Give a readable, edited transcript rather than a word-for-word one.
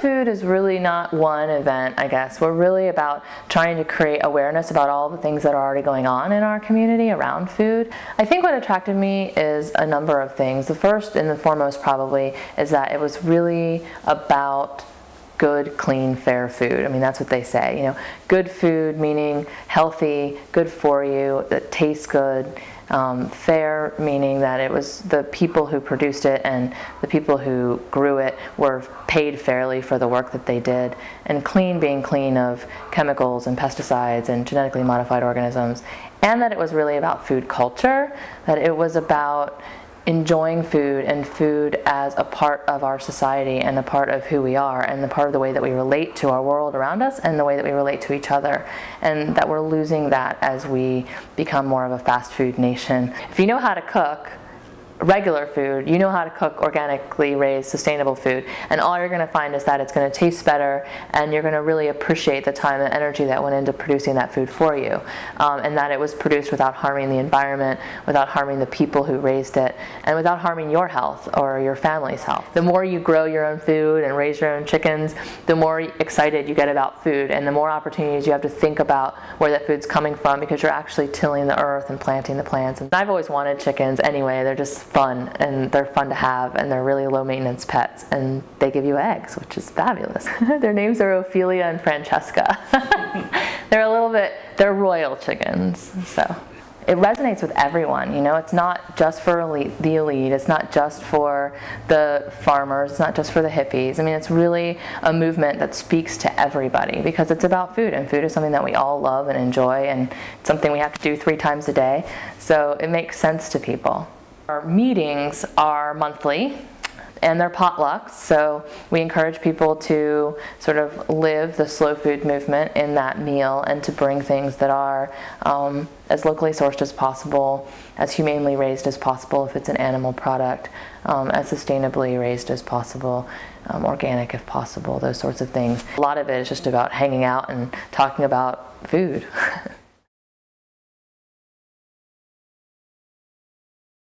Food is really not one event, I guess. We're really about trying to create awareness about all the things that are already going on in our community around food. I think what attracted me is a number of things. The first and the foremost probably is that it was really about good, clean, fair food. I mean, that's what they say, you know, good food meaning healthy, good for you, that tastes good. Fair meaning that it was the people who produced it and the people who grew it were paid fairly for the work that they did. And clean being clean of chemicals and pesticides and genetically modified organisms. And that it was really about food culture, that it was about enjoying food and food as a part of our society and a part of who we are and the part of the way that we relate to our world around us and the way that we relate to each other, and that we're losing that as we become more of a fast food nation. If you know how to cook regular food, you know how to cook organically raised, sustainable food, and all you're going to find is that it's going to taste better and you're going to really appreciate the time and energy that went into producing that food for you, and that it was produced without harming the environment, without harming the people who raised it, and without harming your health or your family's health. The more you grow your own food and raise your own chickens, the more excited you get about food and the more opportunities you have to think about where that food's coming from, because you're actually tilling the earth and planting the plants. And I've always wanted chickens anyway. They're just fun, and they're fun to have, and they're really low maintenance pets, and they give you eggs, which is fabulous. Their names are Ophelia and Francesca. They're royal chickens, so it resonates with everyone, you know. It's not just for the elite, it's not just for the farmers, it's not just for the hippies. I mean, it's really a movement that speaks to everybody because it's about food, and food is something that we all love and enjoy, and it's something we have to do 3 times a day, so it makes sense to people. Our meetings are monthly and they're potlucks, so we encourage people to sort of live the slow food movement in that meal and to bring things that are as locally sourced as possible, as humanely raised as possible if it's an animal product, as sustainably raised as possible, organic if possible, those sorts of things. A lot of it is just about hanging out and talking about food.